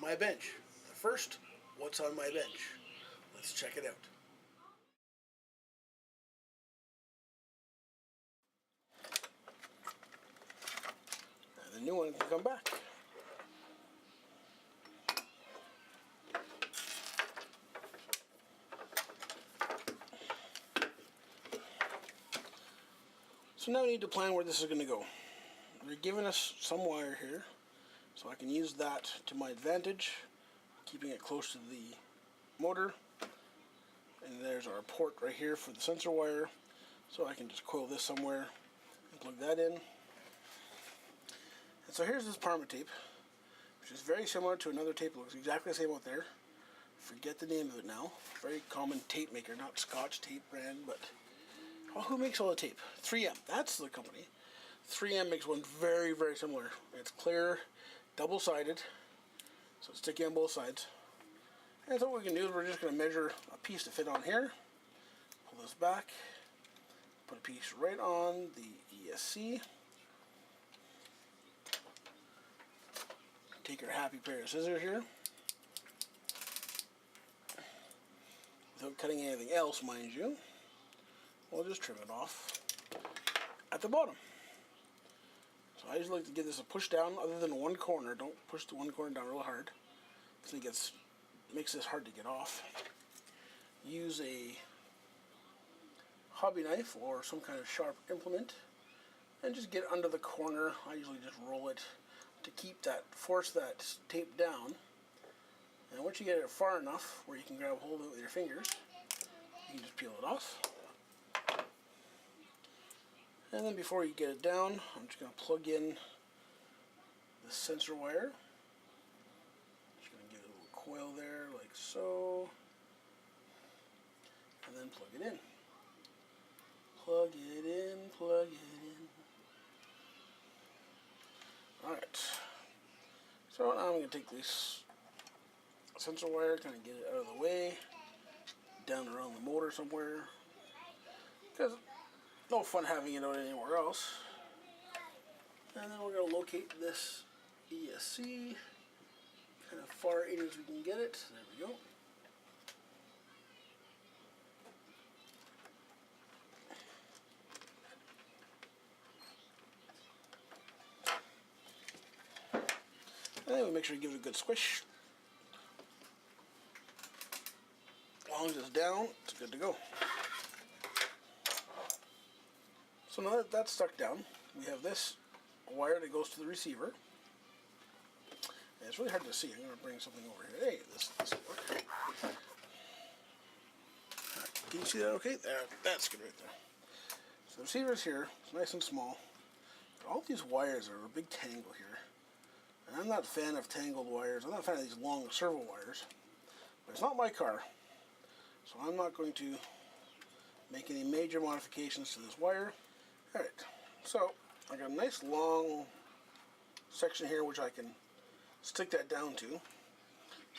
my bench. But first, what's on my bench? Let's check it out. And the new one can come back. So now we need to plan where this is going to go. They're giving us some wire here, so I can use that to my advantage, keeping it close to the motor. And there's our port right here for the sensor wire, so I can just coil this somewhere and plug that in. And so here's this Parma tape, which is very similar to another tape that looks exactly the same out there. Forget the name of it now. Very common tape maker, not Scotch tape brand, but who makes all the tape? 3M, that's the company. 3M makes one very, very similar. It's clear, double-sided, so it's sticky on both sides. And so what we can do is we're just going to measure a piece to fit on here. Pull this back, put a piece right on the ESC. Take our happy pair of scissors here. Without cutting anything else, mind you. We'll just trim it off at the bottom. So I usually like to give this a push down other than one corner. Don't push the one corner down real hard, because it makes this hard to get off. Use a hobby knife or some kind of sharp implement and just get under the corner. I usually just roll it to force that tape down. And once you get it far enough where you can grab hold of it with your fingers, you can just peel it off. And then before you get it down, I'm just going to plug in the sensor wire. Just going to give it a little coil there, like so. And then plug it in. Plug it in, plug it in. Alright. So now I'm going to take this sensor wire, kind of get it out of the way, down around the motor somewhere. Because no fun having it out anywhere else. And then we're going to locate this ESC kind of far in as we can get it. There we go. And then we make sure you give it a good squish. As long as it's down, it's good to go. So now that that's stuck down, we have this wire that goes to the receiver. And it's really hard to see. I'm going to bring something over here. Hey, this will work. Can you see that okay? There, that's good right there. So the receiver's here. It's nice and small. All these wires are a big tangle here. And I'm not a fan of tangled wires. I'm not a fan of these long servo wires. But it's not my car. So I'm not going to make any major modifications to this wire. Alright, so I got a nice long section here which I can stick that down to. So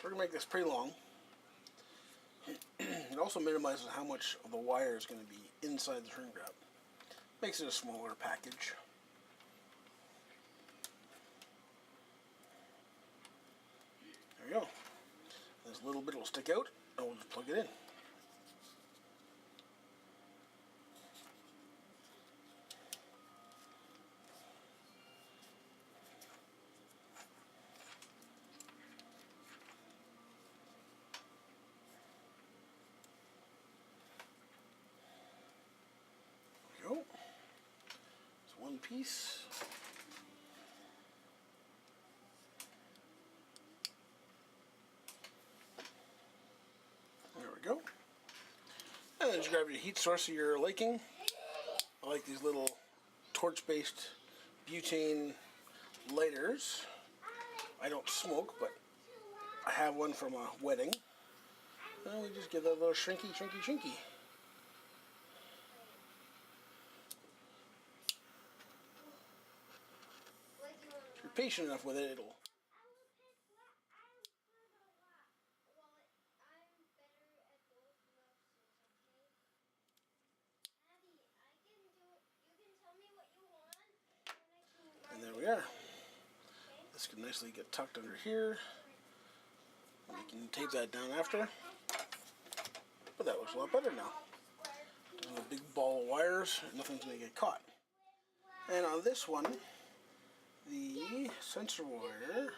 we're going to make this pretty long. It also minimizes how much of the wire is going to be inside the shrink wrap. Makes it a smaller package. There we go. This little bit will stick out and we'll just plug it in. Go. It's one piece. There we go. And then just grab your heat source of your liking. I like these little torch-based butane lighters. I don't smoke, but I have one from a wedding. And we just give that a little shrinky, shrinky, shrinky. If you're patient enough with it, it'll... And there we are. This can nicely get tucked under here. We can tape that down after. But that looks a lot better now. There's a big ball of wires, nothing's going to get caught. And on this one, the sensor wire,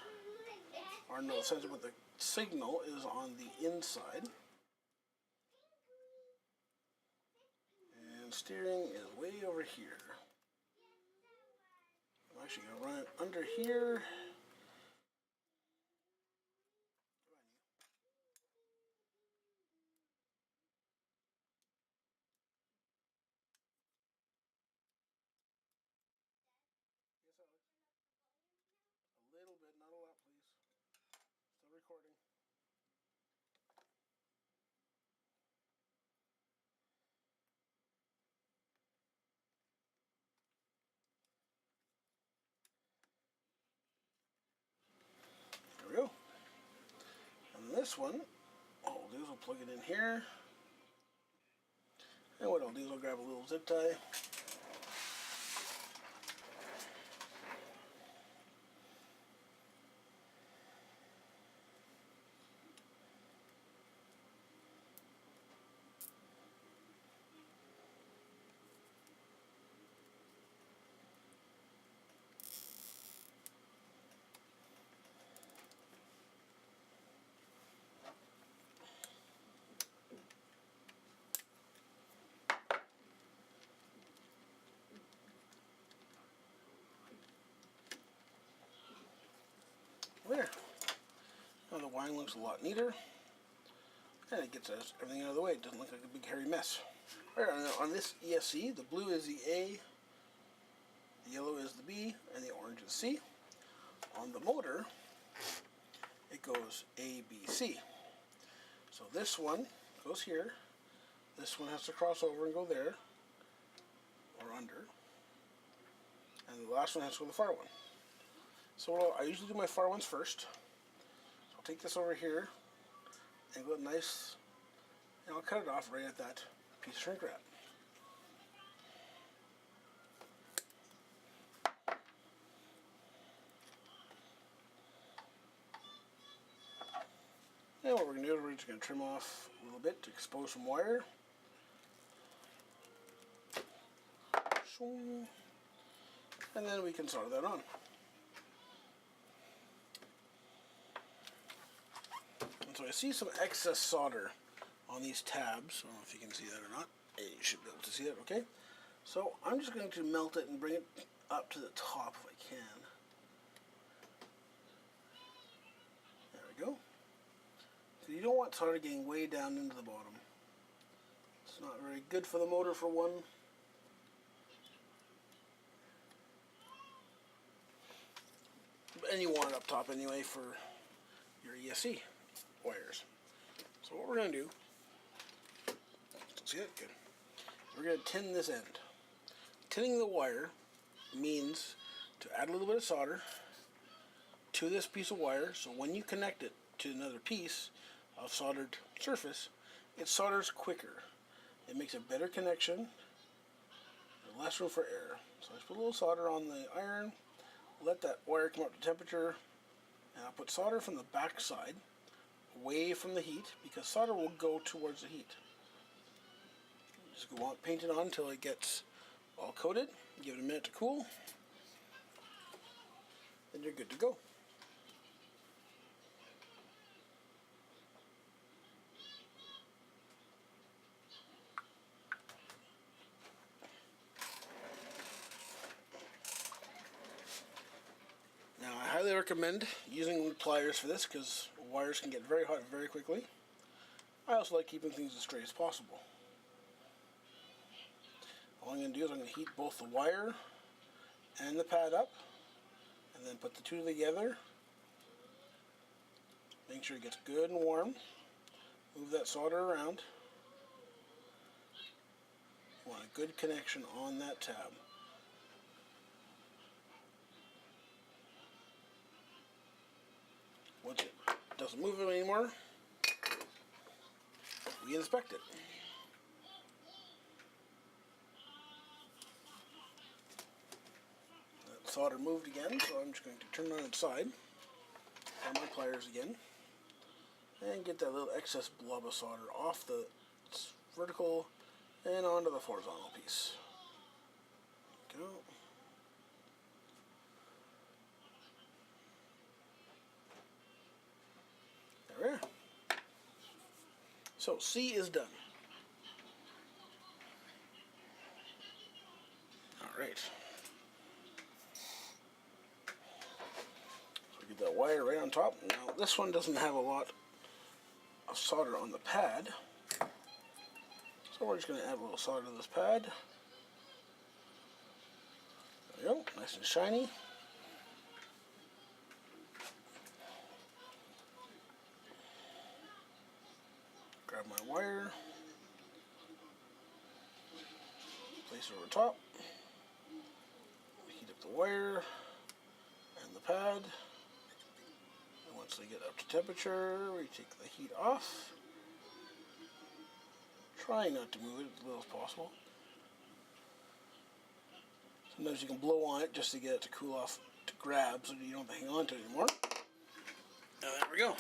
or no, the sensor, but the signal is on the inside. And steering is way over here. I'm actually going to run it under here. A little bit, not a lot, please. Still recording. There we go. And this one, what I'll do is I'll plug it in here. And what I'll do is I'll grab a little zip tie. There. Now the wiring looks a lot neater. And it gets everything out of the way. It doesn't look like a big hairy mess. Alright, on this ESC, the blue is the A, the yellow is the B, and the orange is C. On the motor, it goes A, B, C. So this one goes here. This one has to cross over and go there, or under. And the last one has to go to the far one. So I usually do my far ones first. So I'll take this over here and go nice, and I'll cut it off right at that piece of shrink wrap. And what we're going to do is we're just going to trim off a little bit to expose some wire. And then we can solder that on. And so I see some excess solder on these tabs. I don't know if you can see that or not. You should be able to see that, okay? So I'm just going to melt it and bring it up to the top if I can. There we go. So you don't want solder getting way down into the bottom. It's not very good for the motor, for one. And you want it up top anyway for your ESC wires. So what we're going to do, see it? Good. We're going to tin this end. Tinning the wire means to add a little bit of solder to this piece of wire, so when you connect it to another piece of soldered surface, it solders quicker. It makes a better connection, less room for error. So I just put a little solder on the iron, let that wire come up to temperature, and I'll put solder from the back side away from the heat, because solder will go towards the heat. Just go on, paint it on until it gets all coated, give it a minute to cool, then you're good to go. Now I highly recommend using pliers for this because wires can get very hot very quickly. I also like keeping things as straight as possible. All I'm going to do is I'm going to heat both the wire and the pad up, and then put the two together. Make sure it gets good and warm. Move that solder around. You want a good connection on that tab. Once it doesn't move it anymore, we inspect it. That solder moved again, so I'm just going to turn it on its side. On my pliers again. and get that little excess blob of solder off the vertical and onto the horizontal piece. Go. There we are. So C is done. Alright. So get that wire right on top. Now this one doesn't have a lot of solder on the pad. So we're just going to add a little solder to this pad. There we go. Nice and shiny. Grab my wire. Place it over top. Heat up the wire and the pad. And once they get up to temperature, we take the heat off. Try not to move it as little as possible. Sometimes you can blow on it just to get it to cool off, to grab, so you don't have to hang on to it anymore. And there we go.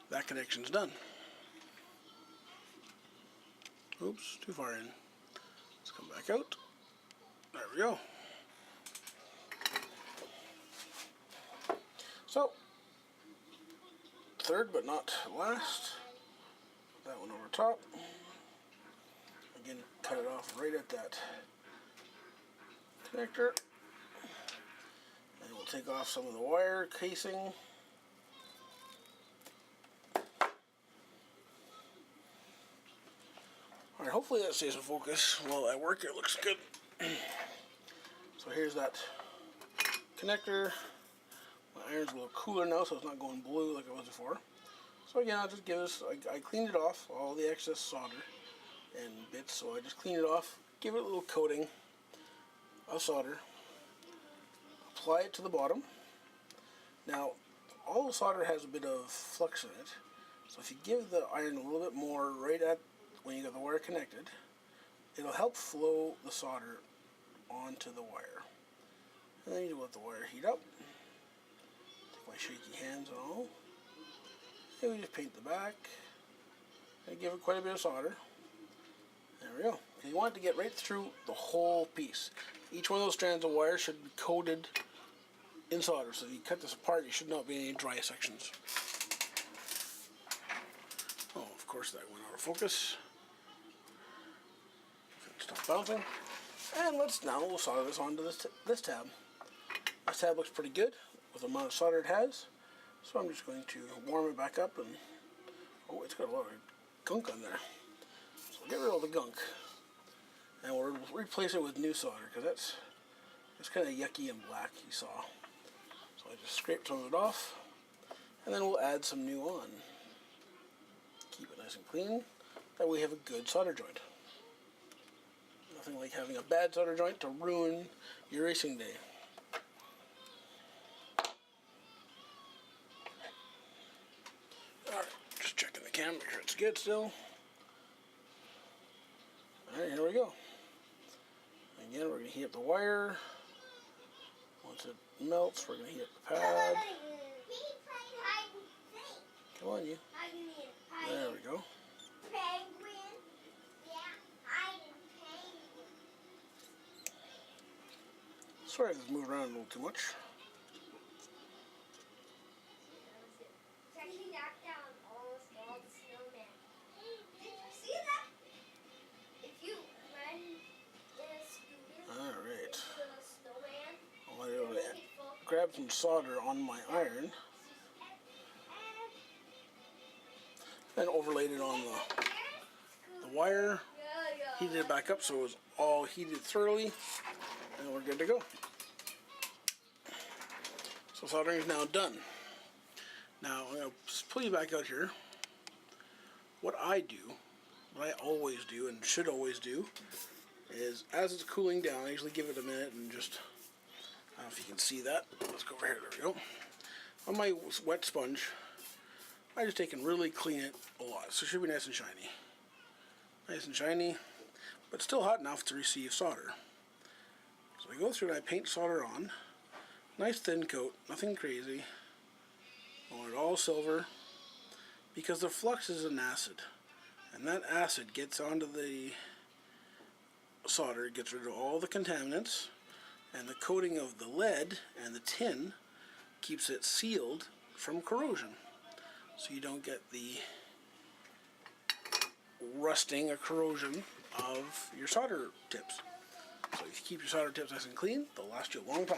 That connection's done. Oops, too far in. Let's come back out. There we go. So, third but not last, that one over top. Again, cut it off right at that connector. And we'll take off some of the wire casing. Alright, hopefully that stays in focus while I work. It looks good. So here's that connector. My iron's a little cooler now, so it's not going blue like it was before. So again, I'll just give this, I cleaned it off, all the excess solder and bits, so I just clean it off, give it a little coating of solder, apply it to the bottom. Now, all the solder has a bit of flux in it, so if you give the iron a little bit more right at when you get the wire connected, it'll help flow the solder onto the wire. And then you let the wire heat up. Take my shaky hands and all. And we just paint the back and give it quite a bit of solder. There we go. And you want it to get right through the whole piece. Each one of those strands of wire should be coated in solder. So if you cut this apart, you should not be any dry sections. Oh, of course that went out of focus. Stop bouncing. And we'll solder this onto this tab. This tab looks pretty good with the amount of solder it has. So I'm just going to warm it back up and, oh, it's got a lot of gunk on there. So get rid of all the gunk. And we'll replace it with new solder because it's kind of yucky and black, you saw. So I just scraped some of it off. And then we'll add some new on. Keep it nice and clean. That way we have a good solder joint. Nothing like having a bad solder joint to ruin your racing day. Alright, just checking the cam, make sure it's good still. Alright, here we go. Again, we're going to heat up the wire. Once it melts, we're going to heat up the pad. Come on, you. There we go. Sorry, this moved around a little too much. Alright. I'm going to grab some solder on my iron and overlaid it on the wire. Heated it back up so it was all heated thoroughly, and we're good to go. So soldering is now done. Now I'm going to pull you back out here. What I always do and should always do is as it's cooling down, I usually give it a minute and just, I don't know if you can see that. Let's go over here, there we go. On my wet sponge, I just take and really clean it a lot. So it should be nice and shiny. Nice and shiny, but still hot enough to receive solder. So I go through and I paint solder on. Nice thin coat, nothing crazy. I want it all silver. because the flux is an acid, and that acid gets onto the solder, gets rid of all the contaminants, and the coating of the lead and the tin keeps it sealed from corrosion, so you don't get the rusting or corrosion of your solder tips. So if you keep your solder tips nice and clean, they'll last you a long time.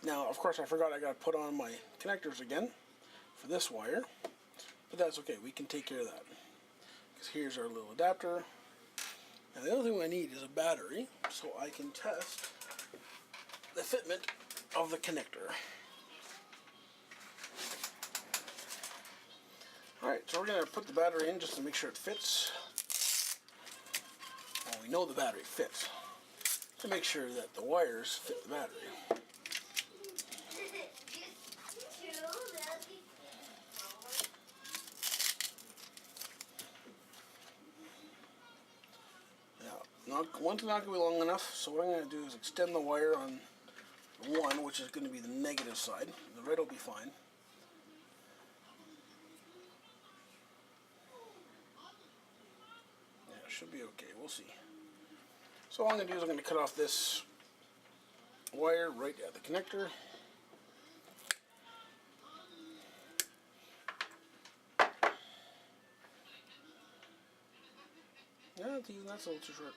Now, of course, I forgot I got to put on my connectors again for this wire, but that's okay. We can take care of that. Because here's our little adapter. Now, the only thing I need is a battery so I can test the fitment of the connector. Alright, so we're going to put the battery in just to make sure it fits. Well, we know the battery fits. To make sure that the wires fit the battery. One's not going to be long enough, so what I'm going to do is extend the wire on one, which is going to be the negative side. The red will be fine. Yeah, it should be okay. We'll see. So all I'm going to do is I'm going to cut off this wire right at the connector. Yeah, that's a little too short.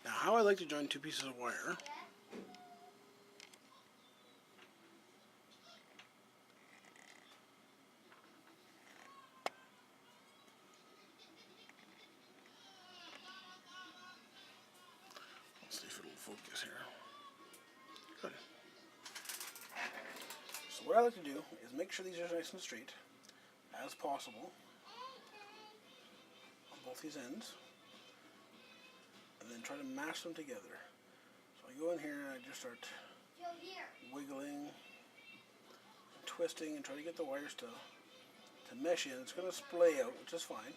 Now, how I like to join two pieces of wire . Let's see if it'll focus here. Good. So what I like to do is make sure these are nice and straight as possible on both these ends, and then try to mash them together. So I go in here and I just start wiggling, and twisting, and try to get the wires to mesh in. It's going to splay out, which is fine.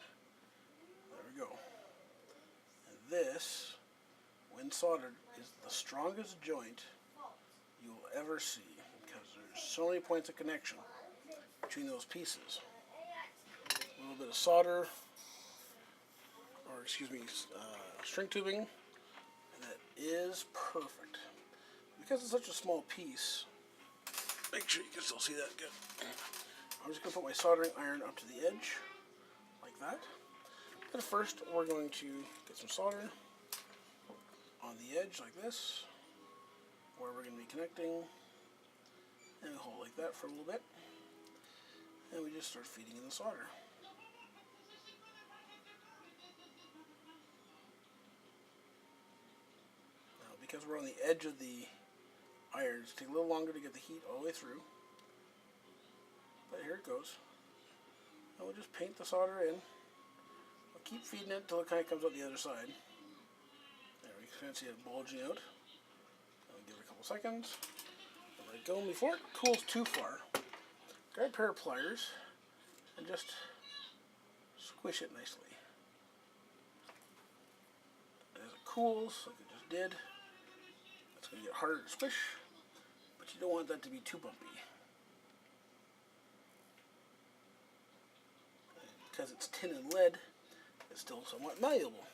There we go. And this, when soldered, is the strongest joint you will ever see, because there's so many points of connection between those pieces. A little bit of solder, or excuse me, shrink tubing, and that is perfect. Because it's such a small piece, make sure you can still see that good. I'm just going to put my soldering iron up to the edge, like that. But first, we're going to get some solder on the edge, like this, where we're going to be connecting, and we hold like that for a little bit, and we just start feeding in the solder. Now, because we're on the edge of the irons, it takes a little longer to get the heat all the way through. But here it goes. And we'll just paint the solder in. We'll keep feeding it until it kind of comes out the other side. There, we can see it bulging out. I'll give it a couple seconds. And let it go. Before it cools too far, grab a pair of pliers and just squish it nicely. And as it cools, like it just did, it's going to get harder to squish, but you don't want that to be too bumpy. Because it's tin and lead, it's still somewhat malleable.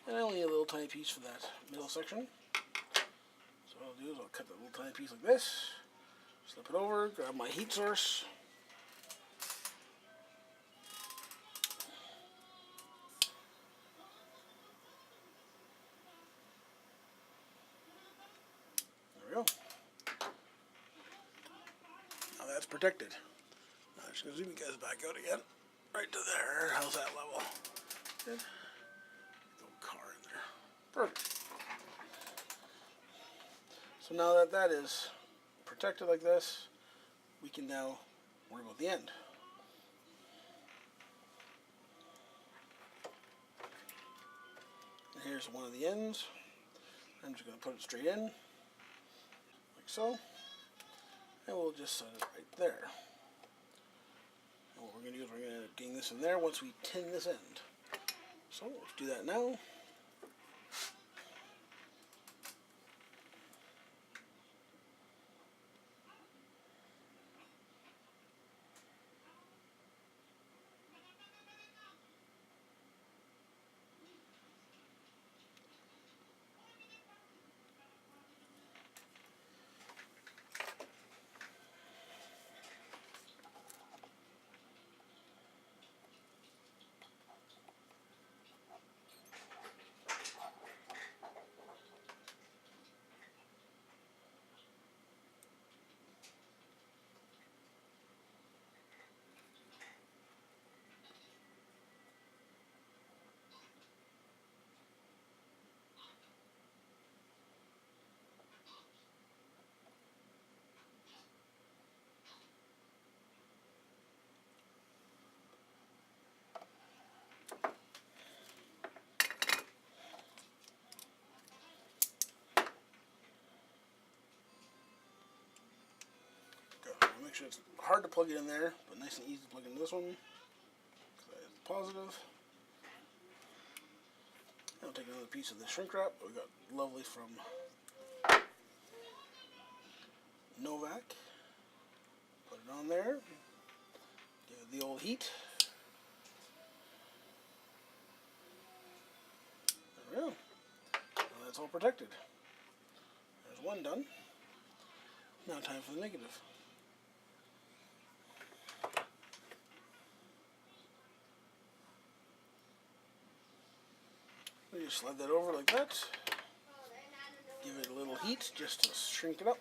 And I only need a little tiny piece for that middle section. So what I'll do is I'll cut that little tiny piece like this, Slip it over, grab my heat source. There we go. Now that's protected. Now I'm just going to zoom you guys back out again. Right to there. How's that level? Good. Little car in there. Perfect. So now that that is protected like this, we can now worry about the end. And here's one of the ends. I'm just going to put it straight in, like so. And we'll just set it right there. And what we're going to do is we're going to end up getting this in there once we tin this end. So let's do that now. Make sure it's hard to plug it in there, but nice and easy to plug into this one. It's positive. I'll take another piece of the shrink wrap we got lovely from Novak. Put it on there. Give it the old heat. There we go. Now that's all protected. There's one done. Now time for the negative. We just slide that over like that. Give it a little heat just to shrink it up.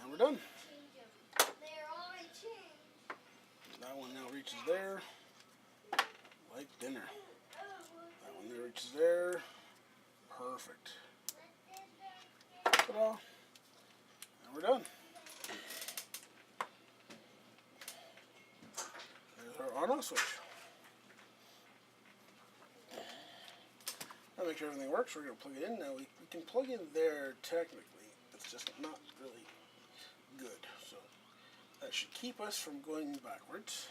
And we're done. That one now reaches there like dinner. That one there reaches there. Perfect. Ta-da. And we're done. There's our on-off switch. Now make sure everything works, we're going to plug it in. Now we can plug in there technically, it's just not really good. So that should keep us from going backwards.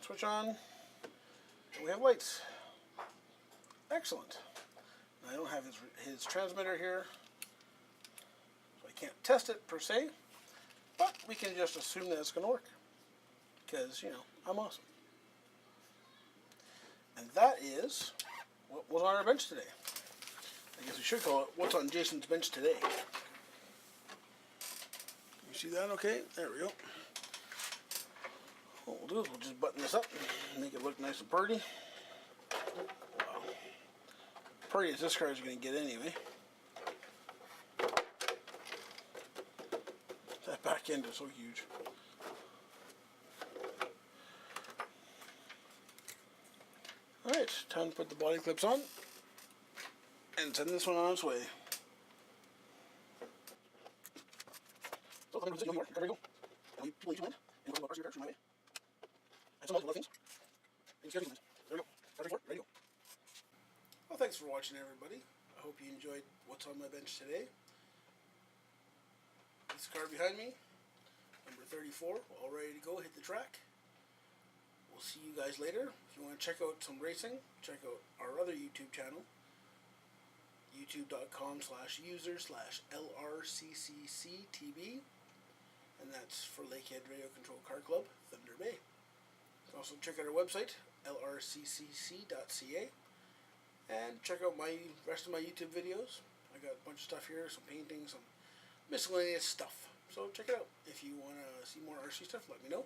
Switch on, and we have lights. Excellent. Now I don't have his transmitter here, so I can't test it per se, but we can just assume that it's going to work. Because, you know, I'm awesome. And that is what was on our bench today. I guess we should call it what's on Jason's bench today. You see that okay? There we go. What we'll do is we'll just button this up and make it look nice and pretty. Wow. Pretty as this car is going to get anyway. That back end is so huge. Alright, time to put the body clips on and send this one on its way. So, no more. There we go. And we pull each end and go to the my way. And some other things. And schedule things. There we go. Ready for it? Ready to go. Well, thanks for watching, everybody. I hope you enjoyed what's on my bench today. This car behind me, number 34, all ready to go, hit the track. We'll see you guys later. If you want to check out some racing, check out our other YouTube channel, youtube.com/user/LRCCCTV, and that's for Lakehead Radio Control Car Club, Thunder Bay. Also check out our website, lrccc.ca, and check out my rest of my YouTube videos. I got a bunch of stuff here, some painting, some miscellaneous stuff. So check it out. If you want to see more RC stuff, let me know.